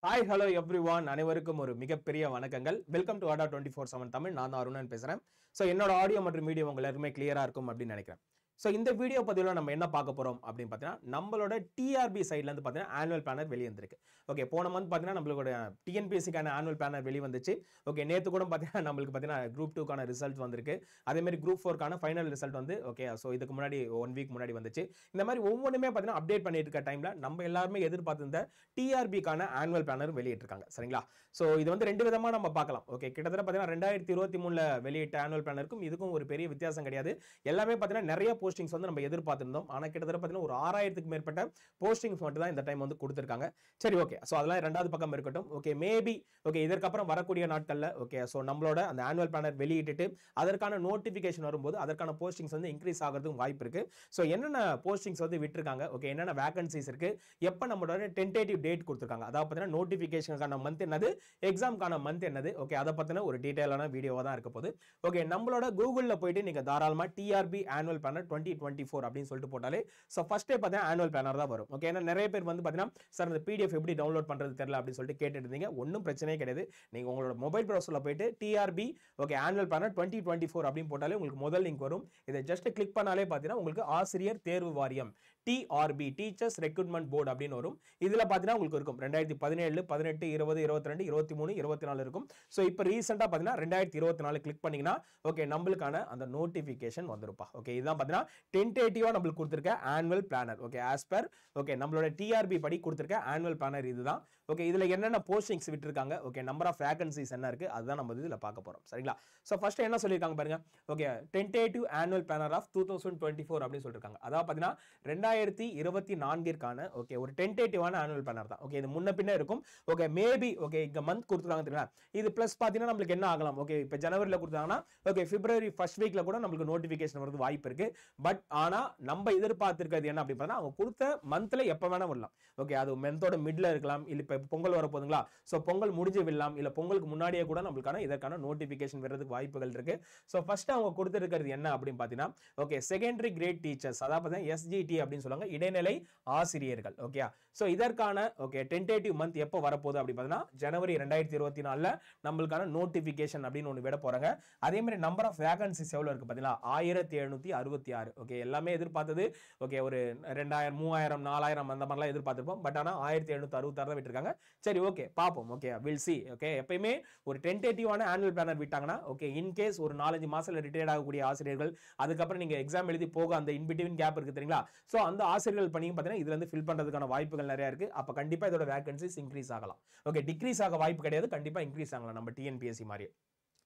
Hi hello every one அனைவருக்கும் ஒரு மிகப்பெரிய வணக்கங்கள். Welcome to ADA 24/7 Tamil. நான் தான் அருணன் பேசுறேன். ஸோ என்னோட ஆடியோ மற்றும் வீடியோ உங்க எல்லாருமே கிளியரா இருக்கும் அப்படின்னு நினைக்கிறேன். ஸோ இந்த வீடியோ பதிவில் நம்ம என்ன பார்க்க போறோம் அப்படின்னு பார்த்தீங்கன்னா, நம்மளோட டிஆர்பி சைட்ல இருந்து பார்த்தீங்கன்னா ஆனுவல் பிளானர் வெளியே வந்திருக்கு. ஓகே, போன மந்த் பார்த்தீங்கன்னா நம்மளோட டிஎன்பிஎஸ்சிக்கான ஆனுவல் பிளானர் வெளியே வந்துச்சு. ஓகே, நேற்று கூட பார்த்தீங்கன்னா நம்மளுக்கு பார்த்தீங்கன்னா குரூப் 2க்கான ரிசல்ட் வந்திருக்கு. அதே மாதிரி குரூப் 4க்கான ஃபைனல் ரிசல்ட் வந்து ஓகே, ஸோ இதுக்கு முன்னாடி 1 வீக் முன்னாடி வந்துச்சு. இந்த மாதிரி ஒவ்வொன்றுமே பார்த்தீங்கன்னா அப்டேட் பண்ணிட்டு இருக்க டைம்ல நம்ம எல்லாருமே எதிர்பார்த்திருந்த டிஆர்பிக்கான ஆனுவல் பிளானர் வெளியிட்டிருக்காங்க. சரிங்களா? ஸோ இது வந்து ரெண்டு விதமா நம்ம பார்க்கலாம். ஓகே, கிட்டத்தட்ட பார்த்தீங்கன்னா 2023ல வெளியிட்ட ஆனுவல் பிளானருக்கும் இதுக்கும் ஒரு பெரிய வித்தியாசம் கிடையாது. எல்லாமே பார்த்தீங்கன்னா நிறைய போஸ்டிங்ஸ் வந்து நம்ம எதிர்பார்த்திருந்தோம். ஆனா கிட்டத்தட்ட பார்த்தீங்கன்னா ஒரு 6000க்கு மேற்பட்ட போஸ்டிங்ஸ் மட்டும் தான் இந்த டைம் வந்து கொடுத்திருக்காங்க. சரி, ஓகே, ஸோ அதெல்லாம் ரெண்டாவது பக்கம் இருக்கட்டும். ஓகே, மேபி ஓகே இதற்கப்புறம் வரக்கூடிய நாட்கள்ல ஓகே ஸோ நம்மளோட அந்த ஆனுவல் பிளானர் வெளியிட்டு அதற்கான நோட்டிபிகேஷன் வரும்போது அதற்கான போஸ்டிங்ஸ் வந்து இன்க்ரீஸ் ஆகிறதுக்கு வாய்ப்பு இருக்கு. ஸோ என்னென்ன போஸ்டிங்ஸ் வந்து விட்டுருக்காங்க, ஓகே என்னென்ன வேகன்சிஸ் இருக்கு, எப்போ நம்மளோட டென்டேட்டிவ் டேட் கொடுத்துருக்காங்க, அதாவது பார்த்தீங்கன்னா நோட்டிபிகேஷனுக்கான மந்த் என்னது, எக்ஸாம்க்கான மந்த் என்னது, ஓகே அதை பத்தின ஒரு டீடைலான வீடியோவா தான் இருக்க போகுது. ஓகே, நம்மளோட கூகுள்ல போயிட்டு நீங்க தாராளமா டிஆர்பி ஆனுவல் பிளானர் 2024 அப்படின்னு சொல்லிட்டு போட்டாலே ஸோ ஃபர்ஸ்டே பார்த்தீங்கன்னா ஆனுவல் பிளானர் தான் வரும். ஓகே, ஏன்னா நிறைய பேர் வந்து பார்த்தீங்கன்னா சார் இந்த பிடிஎஃப் எப்படி டவுன்லோட் பண்றது தெரியல அப்படின்னு சொல்லிட்டு கேட்டுட்டு இருந்தீங்க. ஒன்றும் பிரச்சனையே கிடையாது. நீங்க உங்களோட மொபைல் ப்ரௌசர்ல போயிட்டு டிஆர்பி ஓகே ஆனுவல் பிளானர் 2024 அப்படின்னு போட்டாலே உங்களுக்கு முதல் லிங்க் வரும். இதை ஜஸ்ட் கிளிக் பண்ணாலே பார்த்தீங்கன்னா உங்களுக்கு ஆசிரியர் தேர்வு வாரியம் டிஆர்பி டீச்சர்ஸ் ரெக்ரூட்மெண்ட் போர்டு அப்படின்னு வரும். இதுல பார்த்தீங்கன்னா உங்களுக்கு இருக்கும் 2017, 18, 20, 22, 23, 24 இருக்கும். ஸோ இப்போ ரீசெண்டாக பார்த்தீங்கன்னா 2024 கிளிக் பண்ணீங்கன்னா ஓகே நம்மளுக்கான அந்த நோட்டிஃபிகேஷன் வந்துருப்பா. ஓகே, இதுதான் பார்த்தீங்கன்னா டென்டேட்டிவா நம்மளுக்கு கொடுத்துருக்க annual planar. Okay, as per okay நம்மளோட டிஆர்பி படி கொடுத்துருக்க ஆனுவல் பிளானர் இதுதான். ஓகே, இதுல என்னென்ன போஸ்டிங்ஸ் விட்டுருக்காங்க, ஓகே நம்பர் ஆஃப் வேகன்சிஸ் என்ன இருக்கு அதுதான் நம்ம இதுல பார்க்க போறோம். சரிங்களா? ஸோ ஃபர்ஸ்ட் என்ன சொல்லியிருக்காங்க பாருங்க. Okay, tentative annual planner of 2024 அப்படின்னு சொல்லிருக்காங்க. அதாவது பார்த்தீங்கன்னா 2024க்கான ஓகே ஒரு டென்டேட்டிவான ஆனுவல் பிளானர் தான். ஓகே, இது முன்ன பின்ன இருக்கும். ஓகே, மேபி ஓகே இங்க மந்த் கொடுத்துருக்காங்க தெரியுமா, இது பிளஸ் பார்த்தீங்கன்னா நம்மளுக்கு என்ன ஆகலாம், ஓகே இப்போ ஜனவரியில் கொடுத்தாங்கன்னா ஓகே பிப்ரவரி ஃபர்ஸ்ட் வீக்ல கூட நம்மளுக்கு நோட்டிஃபிகேஷன் வரது வாய்ப்பு இருக்கு. பட் ஆனா நம்ம எதிர்பார்த்திருக்கிறது என்ன அப்படின்னு பார்த்தா அவங்க கொடுத்த மந்த்ல எப்ப வேணா வரலாம். ஓகே, அது மந்தோட மிட்ல இருக்கலாம், இல்ல இப்ப பொங்கல் வர போதுங்களா, சோ பொங்கல் முடிஞ்சு விடலாம், இல்ல பொங்கலுக்கு முன்னாடியே கூட நம்மளுக்கான இதற்கான நோட்டிஃபிகேஷன் வரதுக்கு வாய்ப்புகள் இருக்கு. சோ ஃபர்ஸ்ட் அவங்க கொடுத்திருக்கிறது என்ன அப்படின்னு பார்த்தீங்கன்னா ஓகே செகண்டரி கிரேட் டீச்சர்ஸ், அதாவது எஸ்ஜிடி அப்படின்னு சொல்லுவாங்க, இடைநிலை ஆசிரியர்கள். ஓகே, சோ இதற்கான ஓகே டென்டேட்டிவ் மந்த் எப்போ வரப்போகுது அப்படின்னு பார்த்தீங்கன்னா ஜனவரி 2024ல நம்மளுக்கான நோட்டிஃபிகேஷன் அப்படின்னு ஒன்று விட போறாங்க. அதே மாதிரி நம்பர் ஆஃப் வேகன்சிஸ் எவ்வளவு இருக்கு பார்த்தீங்களா, 1766. ஓகே, எல்லாமே எதிர்பார்த்தது ஓகே ஒரு 2000, 3000, 4000 அந்த மாதிரிலாம் எதிர்பார்த்திருப்போம். பட் ஆனால் 1766 தான் விட்டுருக்காங்க. சரி, ஓகே பார்ப்போம். Okay, will see. ஓகே, எப்பயுமே ஒரு டென்டேட்டிவான ஆனுவல் பிளானர் விட்டாங்கன்னா ஓகே இன்கேஸ் ஒரு 4-5 மாசத்துல ரிட்டையர்ட் ஆகக்கூடிய ஆசிரியர்கள், அதுக்கப்புறம் நீங்க எக்ஸாம் எழுதி போக அந்த இன்பிட்வீன் கேப் இருக்கு தெரியுங்களா, சோ அந்த ஆசிரியர்கள் பணியும் பார்த்தீங்கன்னா இதுல இருந்து ஃபில் பண்றதுக்கான வாய்ப்புகள் நிறைய இருக்கு. அப்ப கண்டிப்பா இதோட வேகன்சிஸ் இன்க்ரீஸ் ஆகலாம். ஓகே, டிக்ரீஸ் ஆக வாய்ப்பு கிடையாது, கண்டிப்பா இன்க்ரீஸ் ஆகலாம் நம்ம டிஎன்பிஎஸ்சி மாதிரி.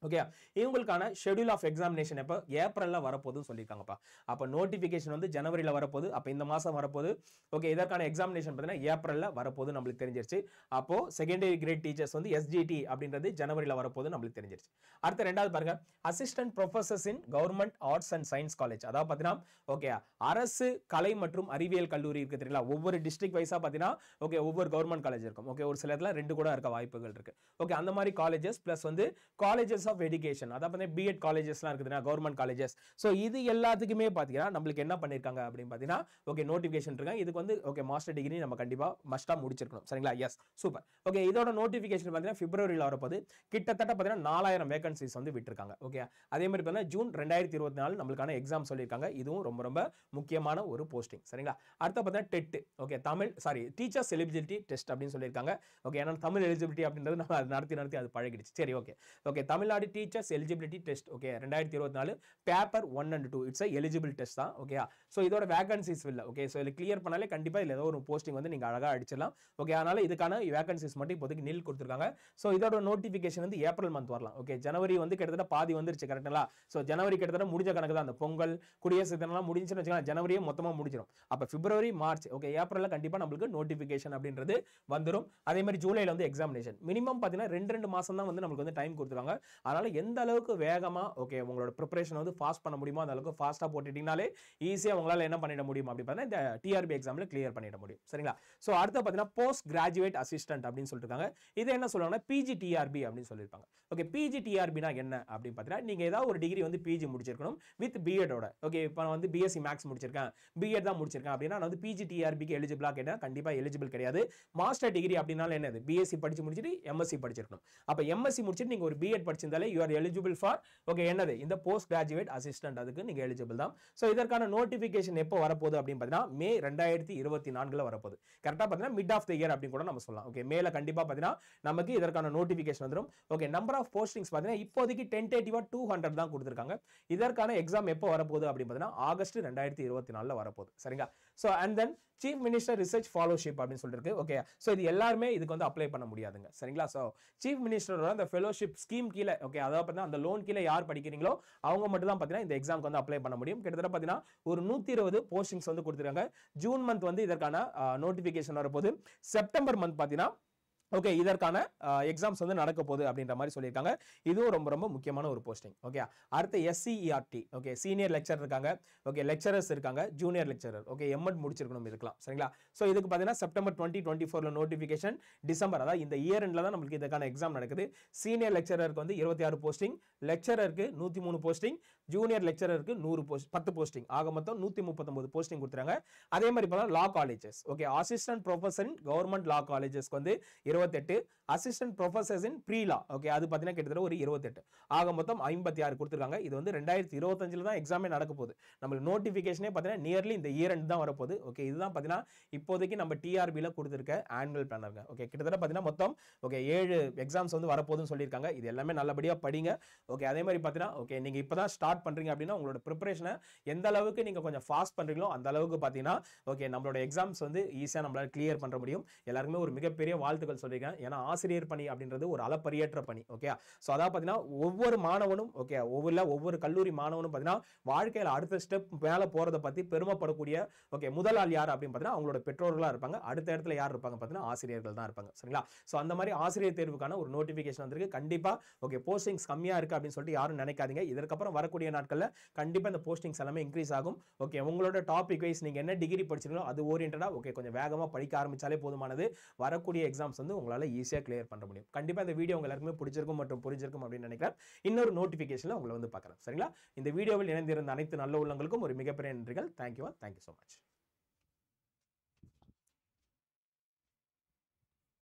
ஓகே, இவங்களுக்கான ஷெட்யூல் ஆஃப் எக்ஸாமினேஷன் எப்போ ஏப்ரல்ல வரப்போகுதுன்னு சொல்லியிருக்காங்கப்பா. அப்போ நோட்டிஃபிகேஷன் வந்து ஜனவரியில் வரப்போகுது, அப்போ இந்த மாதம் வரப்போகுது. ஓகே, இதற்கான எக்ஸாமினேஷன் பார்த்தீங்கன்னா ஏப்ரல்ல வரப்போகுது நம்மளுக்கு தெரிஞ்சிருச்சு. அப்போ செகண்டரி கிரேட் டீச்சர்ஸ் வந்து எஸ்ஜிடி அப்படின்றது ஜனவரியில் வரப்போகுது நம்மளுக்கு தெரிஞ்சிருச்சு. அடுத்த ரெண்டாவது பாருங்க, assistant professors in government arts and science college, அதாவது பார்த்தீங்கன்னா ஓகே அரசு கலை மற்றும் அறிவியல் கல்லூரி இருக்கு தெரியல, ஒவ்வொரு டிஸ்ட்ரிக்ட் வைஸா பார்த்தீங்கன்னா ஓகே ஒவ்வொரு கவர்மெண்ட் காலேஜ் இருக்கும். ஓகே, ஒரு சில இடத்துல 2 கூட இருக்க வாய்ப்புகள் இருக்கு. ஓகே, அந்த மாதிரி காலேஜஸ் பிளஸ் வந்து காலேஜஸ் ஆஃப் எஜுகேஷன், அதாவது பிஎட் காலேஜஸ்லாம் இருக்குதுன்னா கவர்மெண்ட் காலேஜஸ். ஸோ இது எல்லாத்துக்குமே பார்த்தீங்கன்னா நம்மளுக்கு என்ன பண்ணியிருக்காங்க அப்படின்னு பார்த்தீங்கன்னா ஓகே நோட்டிஃபிகேஷன் இருக்காங்க. இதுக்கு வந்து ஓகே மாஸ்டர் டிகிரி நம்ம கண்டிப்பா மஸ்டா முடிச்சிருக்கணும். சரிங்களா? Yes, super. ஓகே, இதோட நோட்டிஃபிகேஷன் பார்த்தீங்கன்னா பிப்ரவரியில் வரப்போது. கிட்டத்தட்ட பார்த்தீங்கன்னா 4000 வேகன்சிஸ் வந்து விட்டுருக்காங்க. ஓகே, அதே மாதிரி பார்த்தீங்கன்னா ஜூன் 2024 நம்மளுக்கான எக்ஸாம் சொல்லியிருக்காங்க. இதுவும் ரொம்ப ரொம்ப முக்கியமான ஒரு போஸ்டிங். சரிங்களா? அடுத்த பார்த்தீங்கன்னா TET, okay Tamil teachers eligibility test அப்படின்னு சொல்லியிருக்காங்க. ஓகே, ஏன்னா தமிழ் எலிஜிபிலிட்டி அப்படின்றது நம்ம நடத்தி அது பழகிடுச்சு. சரி, okay okay Tamil Nadu teachers eligibility test okay 2024 paper 1 and 2 it's eligible test தான். ஓகே, சோ இதோட வேகன்சிஸ் இல்ல. ஓகே, சோ இது கிளியர் பண்ணாலே கண்டிப்பா இதுல ஏதோ ஒரு போஸ்டிங் வந்து நீங்க அழகா அடிச்சிடலாம். ஓகே, அதனால இதுக்கான வேகன்சிஸ் மட்டும் இப்போதைக்கு நில் கொடுத்துருக்காங்க. சோ இதோட நோட்டிஃபிகேஷன் வந்து ஏப்ரல் மந்த் வரலாம். ஓகே, ஜனவரி வந்து கிட்டத்தட்ட பாதி வந்துருச்சு கரெக்ட்டுங்களா. சோ ஜனவரி கிட்டத்தட்ட முடிஞ்ச கணக்கு தான். அந்த பொங்கல் குடியரசு தினம்லாம் முடிஞ்சுன்னு வச்சுக்கலாம், ஜனவரியே மொத்தமா முடிஞ்சிடும். அப்ப பிப்ரவரி மார்ச் ஓகே ஏப்ரல்ல கண்டிப்பா நம்மளுக்கு நோட்டிஃபிகேஷன் அப்படின்றது வந்துரும். அதே மாதிரி ஜூலைல வந்து எக்ஸாமினேஷன் மினிமம் பாத்தீங்கன்னா 2 மாசம் தான் வந்து நமக்கு வந்து டைம் கொடுத்துருக்காங்க. அதனால எந்த அளவுக்கு வேகமா ஓகே உங்களோட ப்ரிப்பரேஷன் வந்து ஃபாஸ்ட் பண்ண முடியுமோ அந்த அளவுக்கு ஃபாஸ்ட்டாக போட்டுட்டீங்கனாலே ஈஸியாக உங்களால் என்ன பண்ணிட முடியும் அப்படி பார்த்தீங்கன்னா இந்த டிஆர்பி எக்ஸாமில் கிளியர் பண்ணிட முடியும். சரிங்களா? ஸோ அடுத்து பார்த்தீங்கன்னா போஸ்ட் கிராஜுவேட் அசிஸ்டன்ட் அப்படின்னு சொல்லிட்டு இருக்காங்க. இது என்ன சொல்லுவாங்கன்னா பிஜி டிஆர்பி அப்படின்னு சொல்லியிருப்பாங்க. ஓகே, பிஜி டிஆர்பினா என்ன அப்படின்னு பார்த்தீங்கன்னா நீங்கள் ஏதாவது ஒரு டிகிரி வந்து பிஜி முடிச்சிருக்கணும் வித் பிஎடோட. ஓகே, இப்போ நான் வந்து பிஎஸ்சி மேக்ஸ் முடிச்சிருக்கேன், பிஎட் தான் முடிச்சிருக்கேன் அப்படின்னா நான் வந்து பிஜி டிஆர்பிக்கு எலிஜிபிளா கேட்டால் கண்டிப்பாக எலிஜிபிள் கிடையாது. மாஸ்டர் டிகிரி அப்படின்னாலும் என்னது, பிஎஸ்சி படிச்சு முடிச்சுட்டு எம்எஸ்சி படிச்சிருக்கணும். அப்போ எம்எஸ்சி முடிச்சுட்டு நீங்கள் ஒரு பிஎட் படிச்சிருந்தாலே you are eligible for okay என்னது இந்த போஸ்ட் கிராஜுவேட் அசிஸ்டன்ட், அதுக்கு நீங்கள் எலிஜிபிள் தான். ஸோ இதற்கான நோட்டிஃபிகேஷன் எப்போ வரப்போகுது அப்படின்னு பார்த்தீங்கன்னா மே 2024 வரப்போகுது. கரெக்டாக பார்த்தீங்கன்னா மிட் ஆஃப் த இயர் அப்படின்னு கூட நம்ம சொல்லலாம். ஓகே, மேல கண்டிப்பாக பார்த்தீங்கன்னா நமக்கு இதற்கான நோட்டிஃபிகேஷன் வந்துடும். ஓகே, நம்பர் ஆஃப் போஸ்டிங்ஸ் பார்த்தீங்கன்னா இப்போதைக்கு டென்டேட்டிவா 200 தான் கொடுத்துருக்காங்க. இதற்கான எக்ஸாம் எப்போ வரப்போகுது அப்படின்னு பார்த்தீங்கன்னா ஆகஸ்ட் 2024 வரப்போகுது. சரிங்களா? So and then chief minister research fellowship அப்படின்னு சொல்லிருக்கு. ஓகே, ஸோ இது எல்லாருமே இதுக்கு வந்து அப்ளை பண்ண முடியாதுங்க. சரிங்களா? ஸோ சீஃப் மினிஸ்டரோட அந்த ஃபெலோஷிப் ஸ்கீம் கீழே ஓகே அதாவது பார்த்தீங்கன்னா அந்த லோன் கீழே யார் படிக்கிறீங்களோ அவங்க மட்டும் தான் பார்த்தீங்கன்னா இந்த எக்ஸாம்க்கு வந்து அப்ளை பண்ண முடியும். கிட்டத்தட்ட பார்த்தீங்கன்னா ஒரு 120 போஸ்டிங்ஸ் வந்து கொடுத்துருக்காங்க. ஜூன் மந்த் வந்து இதற்கான நோட்டிஃபிகேஷன் வரப்போகுது. செப்டம்பர் மந்த் பார்த்தீங்கன்னா ஓகே இதற்கான எக்ஸாம்ஸ் வந்து நடக்க போகுது அப்படின்ற மாதிரி சொல்லியிருக்காங்க. இதுவும் ரொம்ப ரொம்ப முக்கியமான ஒரு போஸ்டிங். ஓகே, அடுத்து SCERT ஓகே சீனியர் லெக்சர் இருக்காங்க, ஓகே லெக்சரர்ஸ் இருக்காங்க, ஜூனியர் லெக்சரர் ஓகே எம்எட் முடிச்சிருக்கணும் இருக்கலாம். சரிங்களா? ஸோ இதுக்கு பார்த்தீங்கன்னா செப்டம்பர் 2024 நோட்டிஃபிகேஷன், டிசம்பர் அதாவது இந்த இயர் எண்டில் தான் நம்மளுக்கு இதற்கான எக்ஸாம் நடக்குது. சீனியர் லெக்சரருக்கு வந்து 26 போஸ்டிங், லெக்சரருக்கு 103 போஸ்டிங், ஜூனியர் லெக்சரருக்கு 10 போஸ்டிங், ஆக மொத்தம் 139 போஸ்டிங் கொடுத்துறாங்க. அதே மாதிரி பார்த்தா law colleges okay assistant professor in government law காலேஜஸ்க்கு வந்து 28, assistant professors in pre law okay அது பார்த்தீங்கன்னா கிட்டத்தட்ட ஒரு 28, ஆக மொத்தம் 56 கொடுத்துருக்காங்க. இது வந்து 2025 தான் எக்ஸாமே நடக்க போகுது. நம்மளுக்கு நோட்டிஃபிகேஷனே பார்த்தீங்கன்னா நியர்லி இந்த இயர் எண்ட் தான் வரப்போகுது. ஓகே, இதுதான் பார்த்தீங்கன்னா இப்போதைக்கு நம்ம டிஆர்பியில் கொடுத்துருக்க ஆனுவல் பிளானருங்க. ஓகே, கிட்டத்தட்ட பார்த்தீங்கன்னா மொத்தம் ஓகே 7 எக்ஸாம்ஸ் வந்து வரப்போகுதுன்னு சொல்லியிருக்காங்க. இது எல்லாமே நல்லபடியாக படிங்க. ஓகே, அதே மாதிரி பார்த்தீங்கன்னா ஓகே நீங்கள் இப்போ தான் ஸ்டார்ட் பண்ணுறீங்க அப்படின்னா உங்களோட ப்ரிப்பரேஷனை எந்த அளவுக்கு நீங்கள் கொஞ்சம் ஃபாஸ்ட் பண்ணுறீங்களோ அந்த அளவுக்கு பார்த்தீங்கன்னா ஓகே நம்மளோட எக்ஸாம்ஸ் வந்து ஈஸியாக நம்மளால் கிளியர் பண்ண முடியும். எல்லாருக்குமே ஒரு மிகப்பெரிய வாழ்த்துக்கள் சொல்லியிருக்கேன். ஏன்னா ஆசிரியர் பணி அப்படின்றது ஒரு அளப்பரியற்ற பணி. ஓகே, ஸோ அதாவது பார்த்தீங்கன்னா ஒவ்வொரு மாணவனும் ஓகே ஒவ்வொரு கல்லூரி மாணவனும் பார்த்தீங்கன்னா வாழ்க்கையில் அடுத்த ஸ்டெப் மேலே போகிறத பற்றி பெருமைப்படக்கூடிய ஓகே முதல் ஆள் யார் அப்படின்னு பார்த்தீங்கன்னா அவங்களோட பெற்றோர்களாக இருப்பாங்க. அடுத்த இடத்துல யார் இருப்பாங்க பார்த்தீங்கன்னா ஆசிரியர்கள் தான் இருப்பாங்க. சரிங்களா? ஸோ அந்த மாதிரி ஆசிரியர் தேர்வுக்கான ஒரு நோட்டிஃபிகேஷன் வந்திருக்கு. கண்டிப்பாக ஓகே போஸ்டிங்ஸ் கம்மியாக இருக்குது அப்படின்னு சொல்லிட்டு யாரும் நினைக்காதீங்க. இதற்கப்புறம் வரக்கூடிய நாட்களில் கண்டிப்பாக இந்த போஸ்டிங்ஸ் எல்லாமே இன்க்ரீஸ் ஆகும். ஓகே, உங்களோட டாபிக் வைஸ் நீங்கள் என்ன டிகிரி படிச்சிருக்கீங்களோ அது ஓரியன்டாக ஓகே கொஞ்சம் வேகமாக படிக்க ஆரம்பிச்சாலே போதுமானது. வரக்கூடிய எக்ஸாம்ஸ் வந்து உங்களால் ஈஸியாக கிளியர் பண்ண முடியும். கண்டிப்பாக இந்த வீடியோ உங்க எல்லாருக்குமே பிடிச்சிருக்கும் மற்றும் புரிஞ்சிருக்கும் அப்படின்னு நினைக்கிறேன். இன்னொரு நோட்டிஃபிகேஷனில் உங்களை வந்து பார்க்குறேன். சரிங்களா? இந்த வீடியோவில் இணைந்திருந்த அனைத்து நல்ல உள்ளங்களுக்கும் ஒரு மிகப்பெரிய நன்றிகள். Thank you so much.